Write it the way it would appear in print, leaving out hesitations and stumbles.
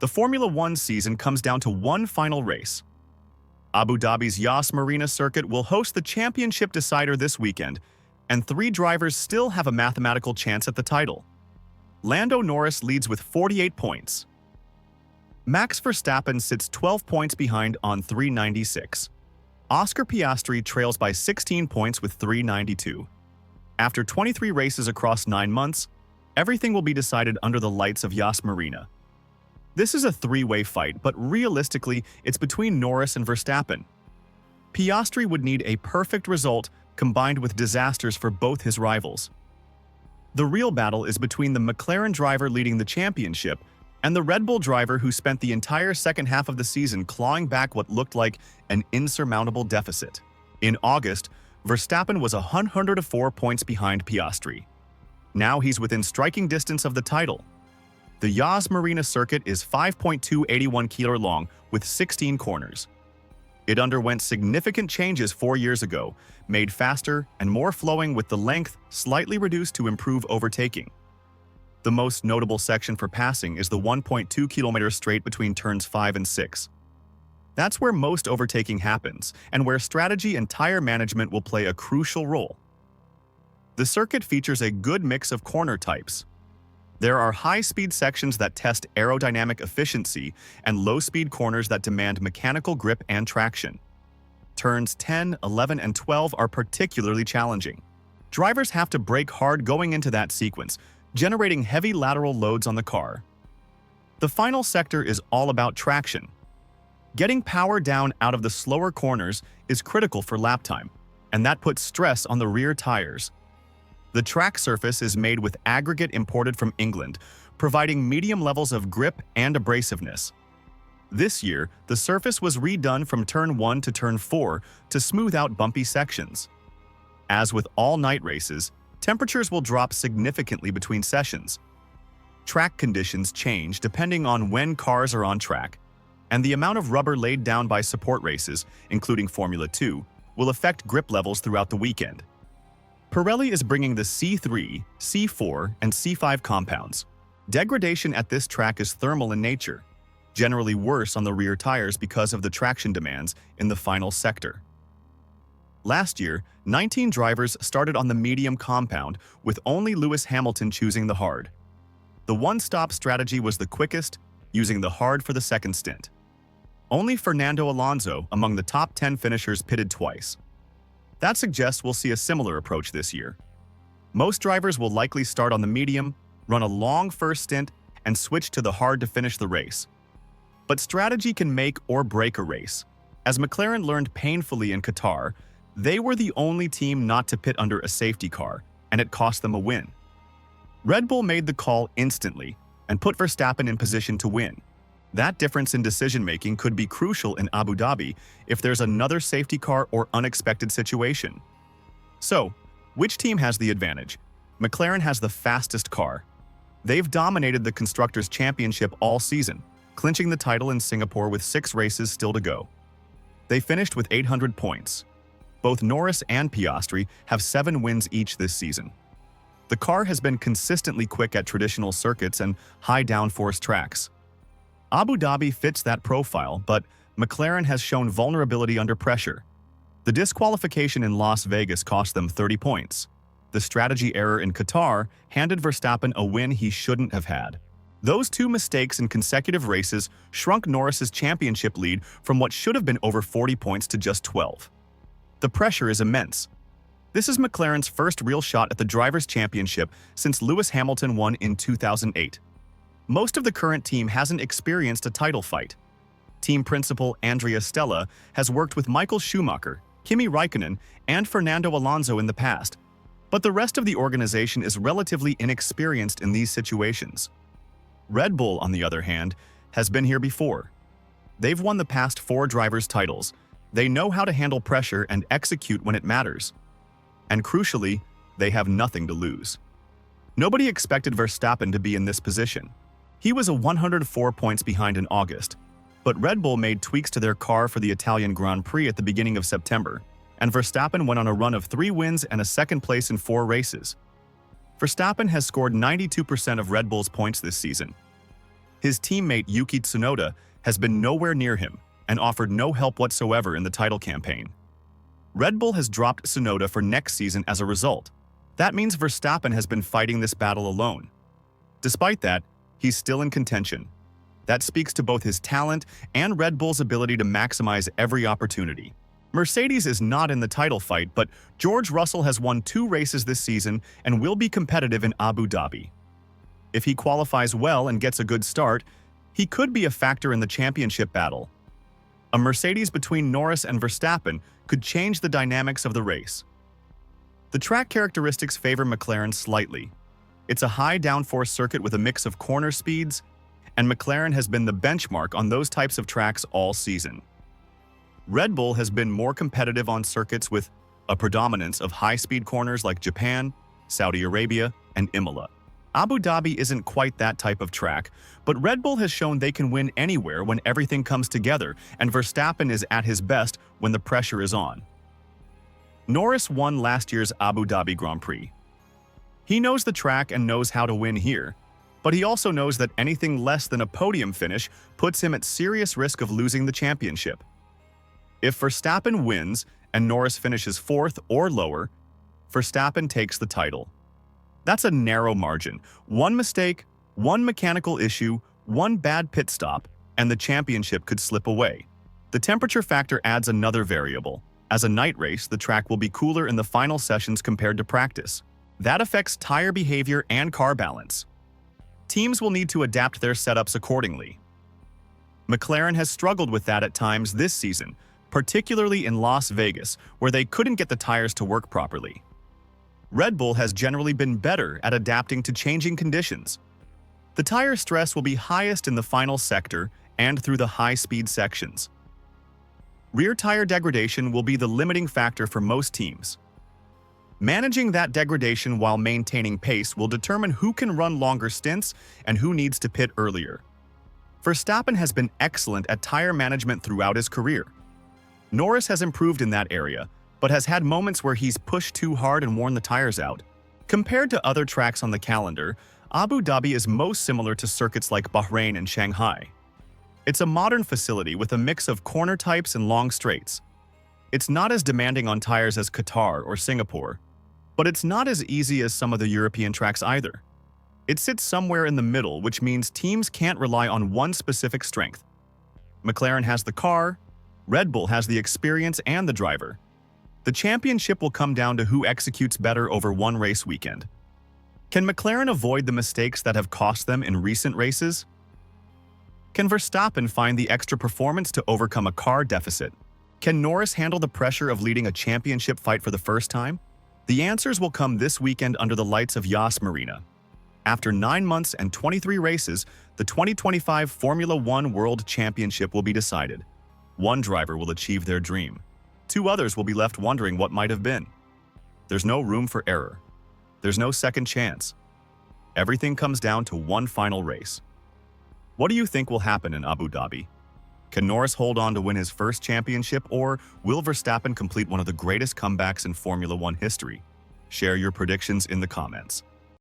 The Formula One season comes down to one final race. Abu Dhabi's Yas Marina circuit will host the championship decider this weekend, and three drivers still have a mathematical chance at the title. Lando Norris leads with 48 points. Max Verstappen sits 12 points behind on 396. Oscar Piastri trails by 16 points with 392. After 23 races across 9 months, everything will be decided under the lights of Yas Marina. This is a three-way fight, but realistically, it's between Norris and Verstappen. Piastri would need a perfect result combined with disasters for both his rivals. The real battle is between the McLaren driver leading the championship and the Red Bull driver who spent the entire second half of the season clawing back what looked like an insurmountable deficit. In August, Verstappen was 104 points behind Piastri. Now he's within striking distance of the title. The Yas Marina circuit is 5.281 km long with 16 corners. It underwent significant changes 4 years ago, made faster and more flowing with the length slightly reduced to improve overtaking. The most notable section for passing is the 1.2 km straight between turns 5 and 6. That's where most overtaking happens, and where strategy and tire management will play a crucial role. The circuit features a good mix of corner types. There are high-speed sections that test aerodynamic efficiency and low-speed corners that demand mechanical grip and traction. Turns 10, 11, and 12 are particularly challenging. Drivers have to brake hard going into that sequence, generating heavy lateral loads on the car. The final sector is all about traction. Getting power down out of the slower corners is critical for lap time, and that puts stress on the rear tires. The track surface is made with aggregate imported from England, providing medium levels of grip and abrasiveness. This year, the surface was redone from turn 1 to turn 4 to smooth out bumpy sections. As with all night races, temperatures will drop significantly between sessions. Track conditions change depending on when cars are on track, and the amount of rubber laid down by support races, including Formula 2, will affect grip levels throughout the weekend. Pirelli is bringing the C3, C4, and C5 compounds. Degradation at this track is thermal in nature, generally worse on the rear tires because of the traction demands in the final sector. Last year, 19 drivers started on the medium compound, with only Lewis Hamilton choosing the hard. The one-stop strategy was the quickest, using the hard for the second stint. Only Fernando Alonso, among the top 10 finishers, pitted twice. That suggests we'll see a similar approach this year. Most drivers will likely start on the medium, run a long first stint, and switch to the hard to finish the race. But strategy can make or break a race. As McLaren learned painfully in Qatar, they were the only team not to pit under a safety car, and it cost them a win. Red Bull made the call instantly and put Verstappen in position to win. That difference in decision-making could be crucial in Abu Dhabi if there's another safety car or unexpected situation. So, which team has the advantage? McLaren has the fastest car. They've dominated the Constructors' Championship all season, clinching the title in Singapore with 6 races still to go. They finished with 800 points. Both Norris and Piastri have 7 wins each this season. The car has been consistently quick at traditional circuits and high downforce tracks. Abu Dhabi fits that profile, but McLaren has shown vulnerability under pressure. The disqualification in Las Vegas cost them 30 points. The strategy error in Qatar handed Verstappen a win he shouldn't have had. Those 2 mistakes in consecutive races shrunk Norris's championship lead from what should have been over 40 points to just 12. The pressure is immense. This is McLaren's first real shot at the Drivers' Championship since Lewis Hamilton won in 2008. Most of the current team hasn't experienced a title fight. Team principal Andrea Stella has worked with Michael Schumacher, Kimi Raikkonen, and Fernando Alonso in the past, but the rest of the organization is relatively inexperienced in these situations. Red Bull, on the other hand, has been here before. They've won the past 4 drivers' titles. They know how to handle pressure and execute when it matters. And crucially, they have nothing to lose. Nobody expected Verstappen to be in this position. He was 104 points behind in August, but Red Bull made tweaks to their car for the Italian Grand Prix at the beginning of September, and Verstappen went on a run of 3 wins and a second place in 4 races. Verstappen has scored 92% of Red Bull's points this season. His teammate Yuki Tsunoda has been nowhere near him and offered no help whatsoever in the title campaign. Red Bull has dropped Tsunoda for next season as a result. That means Verstappen has been fighting this battle alone. Despite that, he's still in contention. That speaks to both his talent and Red Bull's ability to maximize every opportunity. Mercedes is not in the title fight, but George Russell has won 2 races this season and will be competitive in Abu Dhabi. If he qualifies well and gets a good start, he could be a factor in the championship battle. A Mercedes between Norris and Verstappen could change the dynamics of the race. The track characteristics favor McLaren slightly. It's a high downforce circuit with a mix of corner speeds, and McLaren has been the benchmark on those types of tracks all season. Red Bull has been more competitive on circuits with a predominance of high-speed corners like Japan, Saudi Arabia, and Imola. Abu Dhabi isn't quite that type of track, but Red Bull has shown they can win anywhere when everything comes together, and Verstappen is at his best when the pressure is on. Norris won last year's Abu Dhabi Grand Prix. He knows the track and knows how to win here, but he also knows that anything less than a podium finish puts him at serious risk of losing the championship. If Verstappen wins and Norris finishes 4th or lower, Verstappen takes the title. That's a narrow margin. One mistake, one mechanical issue, one bad pit stop, and the championship could slip away. The temperature factor adds another variable. As a night race, the track will be cooler in the final sessions compared to practice. That affects tire behavior and car balance. Teams will need to adapt their setups accordingly. McLaren has struggled with that at times this season, particularly in Las Vegas, where they couldn't get the tires to work properly. Red Bull has generally been better at adapting to changing conditions. The tire stress will be highest in the final sector and through the high-speed sections. Rear tire degradation will be the limiting factor for most teams. Managing that degradation while maintaining pace will determine who can run longer stints and who needs to pit earlier. Verstappen has been excellent at tire management throughout his career. Norris has improved in that area, but has had moments where he's pushed too hard and worn the tires out. Compared to other tracks on the calendar, Abu Dhabi is most similar to circuits like Bahrain and Shanghai. It's a modern facility with a mix of corner types and long straights. It's not as demanding on tires as Qatar or Singapore, but it's not as easy as some of the European tracks either. It sits somewhere in the middle, which means teams can't rely on one specific strength. McLaren has the car, Red Bull has the experience and the driver. The championship will come down to who executes better over one race weekend. Can McLaren avoid the mistakes that have cost them in recent races? Can Verstappen find the extra performance to overcome a car deficit? Can Norris handle the pressure of leading a championship fight for the first time? The answers will come this weekend under the lights of Yas Marina. After 9 months and 23 races, the 2025 Formula One World Championship will be decided. One driver will achieve their dream. 2 others will be left wondering what might have been. There's no room for error. There's no second chance. Everything comes down to one final race. What do you think will happen in Abu Dhabi? Can Norris hold on to win his first championship, or will Verstappen complete one of the greatest comebacks in Formula One history? Share your predictions in the comments.